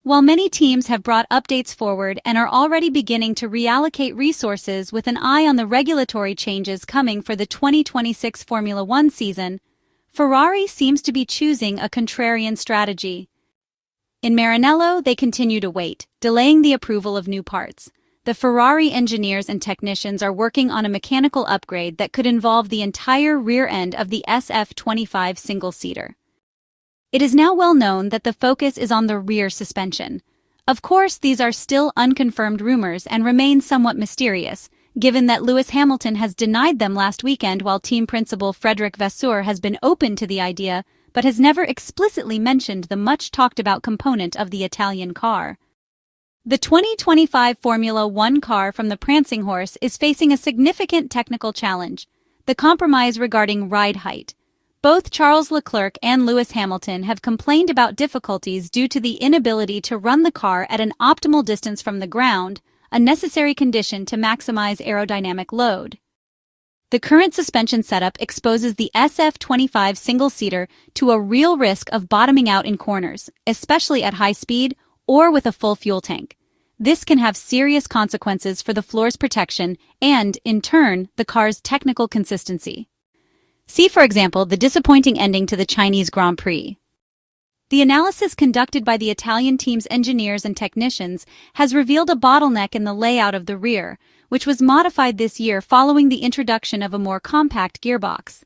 While many teams have brought updates forward and are already beginning to reallocate resources with an eye on the regulatory changes coming for the 2026 Formula One season, Ferrari seems to be choosing a contrarian strategy. In Maranello, they continue to wait, delaying the approval of new parts. The Ferrari engineers and technicians are working on a mechanical upgrade that could involve the entire rear end of the SF-25 single-seater. It is now well known that the focus is on the rear suspension. Of course, these are still unconfirmed rumors and remain somewhat mysterious, given that Lewis Hamilton has denied them last weekend while team principal Frederic Vasseur has been open to the idea but has never explicitly mentioned the much-talked-about component of the Italian car. The 2025 Formula One car from the Prancing Horse is facing a significant technical challenge, the compromise regarding ride height. Both Charles Leclerc and Lewis Hamilton have complained about difficulties due to the inability to run the car at an optimal distance from the ground, a necessary condition to maximize aerodynamic load. The current suspension setup exposes the SF-25 single-seater to a real risk of bottoming out in corners, especially at high speed or with a full fuel tank. This can have serious consequences for the floor's protection and, in turn, the car's technical consistency. See, for example, the disappointing ending to the Chinese Grand Prix. The analysis conducted by the Italian team's engineers and technicians has revealed a bottleneck in the layout of the rear, which was modified this year following the introduction of a more compact gearbox.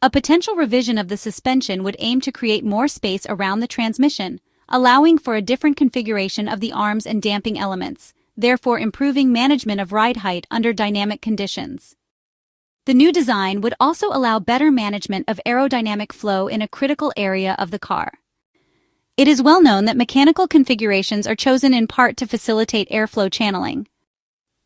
A potential revision of the suspension would aim to create more space around the transmission, allowing for a different configuration of the arms and damping elements, therefore improving management of ride height under dynamic conditions. The new design would also allow better management of aerodynamic flow in a critical area of the car. It is well known that mechanical configurations are chosen in part to facilitate airflow channeling.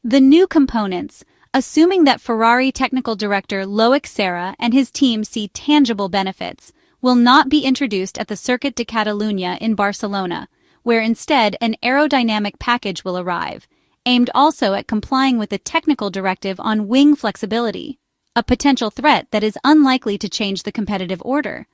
The new components, assuming that Ferrari technical director Loic Serra and his team see tangible benefits, will not be introduced at the Circuit de Catalunya in Barcelona, where instead an aerodynamic package will arrive, aimed also at complying with the technical directive on wing flexibility, a potential threat that is unlikely to change the competitive order.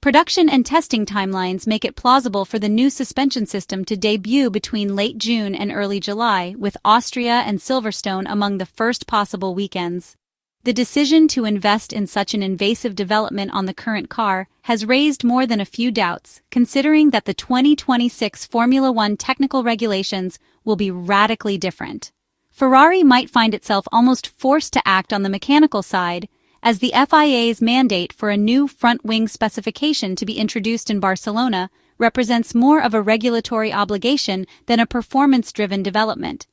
Production and testing timelines make it plausible for the new suspension system to debut between late June and early July, with Austria and Silverstone among the first possible weekends. The decision to invest in such an invasive development on the current car has raised more than a few doubts, considering that the 2026 Formula One technical regulations will be radically different. Ferrari might find itself almost forced to act on the mechanical side, as the FIA's mandate for a new front-wing specification to be introduced in Barcelona represents more of a regulatory obligation than a performance-driven development.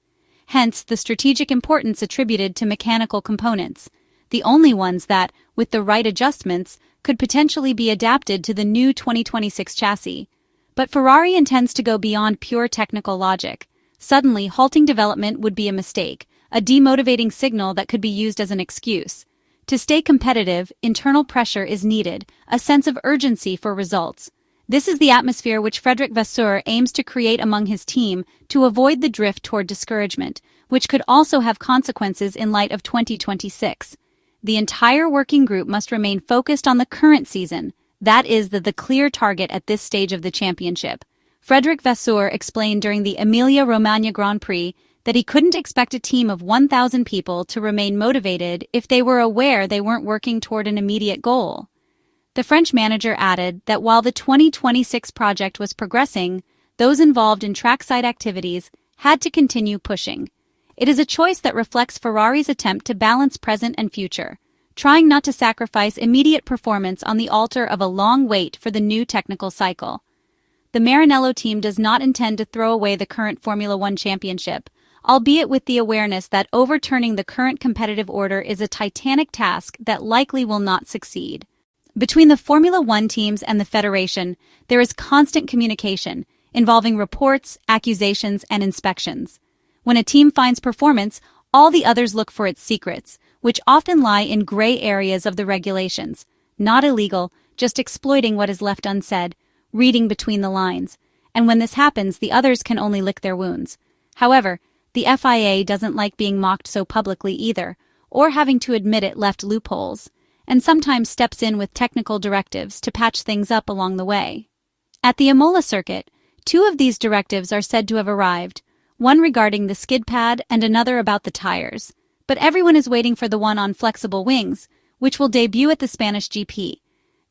Hence, the strategic importance attributed to mechanical components, the only ones that, with the right adjustments, could potentially be adapted to the new 2026 chassis. But Ferrari intends to go beyond pure technical logic. Suddenly, halting development would be a mistake, a demotivating signal that could be used as an excuse. To stay competitive, internal pressure is needed, a sense of urgency for results. This is the atmosphere which Frederic Vasseur aims to create among his team to avoid the drift toward discouragement, which could also have consequences in light of 2026. The entire working group must remain focused on the current season. That is the clear target at this stage of the championship. Frederic Vasseur explained during the Emilia-Romagna Grand Prix that he couldn't expect a team of 1,000 people to remain motivated if they were aware they weren't working toward an immediate goal. The French manager added that while the 2026 project was progressing, those involved in trackside activities had to continue pushing. It is a choice that reflects Ferrari's attempt to balance present and future, trying not to sacrifice immediate performance on the altar of a long wait for the new technical cycle. The Maranello team does not intend to throw away the current Formula One championship, albeit with the awareness that overturning the current competitive order is a titanic task that likely will not succeed. Between the Formula One teams and the Federation, there is constant communication, involving reports, accusations, and inspections. When a team finds performance, all the others look for its secrets, which often lie in gray areas of the regulations. Not illegal, just exploiting what is left unsaid, reading between the lines. And when this happens, the others can only lick their wounds. However, the FIA doesn't like being mocked so publicly either, or having to admit it left loopholes, and sometimes steps in with technical directives to patch things up along the way. At the Imola circuit, Two of these directives are said to have arrived, one regarding the skid pad and another about the tires. But everyone is waiting for the one on flexible wings, which will debut at the Spanish GP.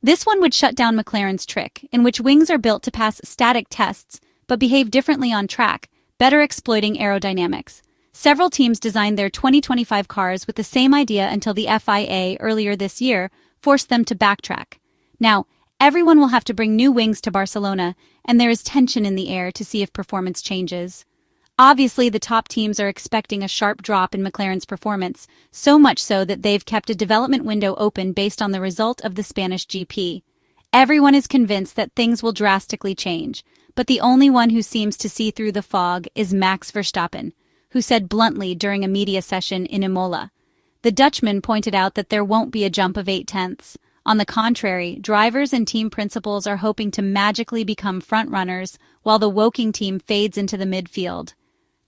This one would shut down McLaren's trick, in which wings are built to pass static tests but behave differently on track, better exploiting aerodynamics. Several teams designed their 2025 cars with the same idea until the FIA earlier this year forced them to backtrack. Now, everyone will have to bring new wings to Barcelona, and there is tension in the air to see if performance changes. Obviously, the top teams are expecting a sharp drop in McLaren's performance, so much so that they've kept a development window open based on the result of the Spanish GP. Everyone is convinced that things will drastically change, but the only one who seems to see through the fog is Max Verstappen, who said bluntly during a media session in Imola. The Dutchman pointed out that there won't be a jump of 0.8. On the contrary, drivers and team principals are hoping to magically become frontrunners while the Woking team fades into the midfield.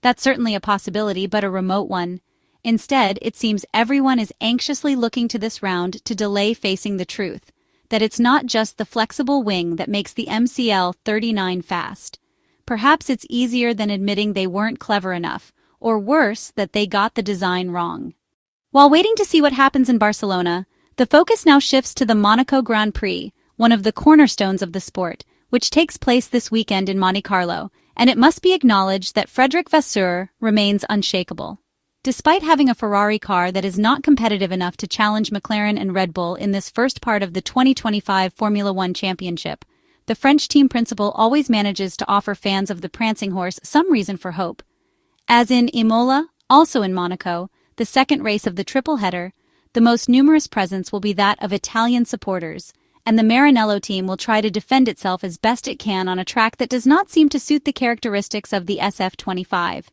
That's certainly a possibility, but a remote one. Instead, it seems everyone is anxiously looking to this round to delay facing the truth, that it's not just the flexible wing that makes the MCL 39 fast. Perhaps it's easier than admitting they weren't clever enough, or worse, that they got the design wrong. While waiting to see what happens in Barcelona, the focus now shifts to the Monaco Grand Prix, one of the cornerstones of the sport, which takes place this weekend in Monte Carlo, and it must be acknowledged that Frederic Vasseur remains unshakable. Despite having a Ferrari car that is not competitive enough to challenge McLaren and Red Bull in this first part of the 2025 Formula One Championship, the French team principal always manages to offer fans of the Prancing Horse some reason for hope. As in Imola, also in Monaco, the second race of the triple header, the most numerous presence will be that of Italian supporters, and the Maranello team will try to defend itself as best it can on a track that does not seem to suit the characteristics of the SF-25.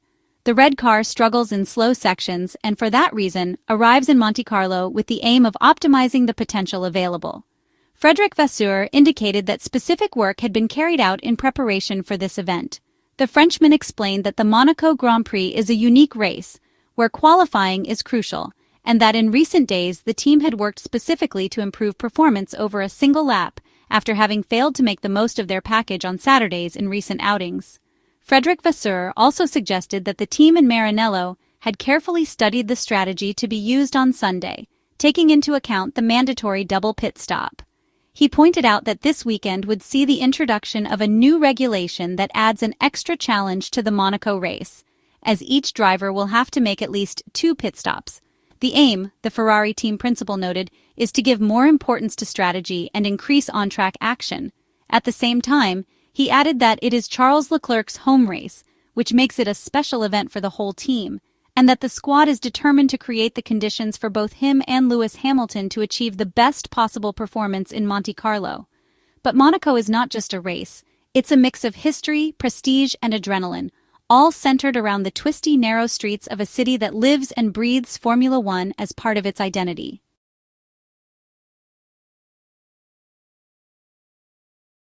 The red car struggles in slow sections and for that reason arrives in Monte Carlo with the aim of optimizing the potential available. Frederic Vasseur indicated that specific work had been carried out in preparation for this event. The Frenchman explained that the Monaco Grand Prix is a unique race, where qualifying is crucial, and that in recent days the team had worked specifically to improve performance over a single lap after having failed to make the most of their package on Saturdays in recent outings. Frederic Vasseur also suggested that the team and Maranello had carefully studied the strategy to be used on Sunday, taking into account the mandatory double pit stop. He pointed out that this weekend would see the introduction of a new regulation that adds an extra challenge to the Monaco race, as each driver will have to make at least 2 pit stops. The aim, the Ferrari team principal noted, is to give more importance to strategy and increase on-track action. At the same time, he added that it is Charles Leclerc's home race, which makes it a special event for the whole team, and that the squad is determined to create the conditions for both him and Lewis Hamilton to achieve the best possible performance in Monte Carlo. But Monaco is not just a race, it's a mix of history, prestige, and adrenaline, all centered around the twisty, narrow streets of a city that lives and breathes Formula One as part of its identity.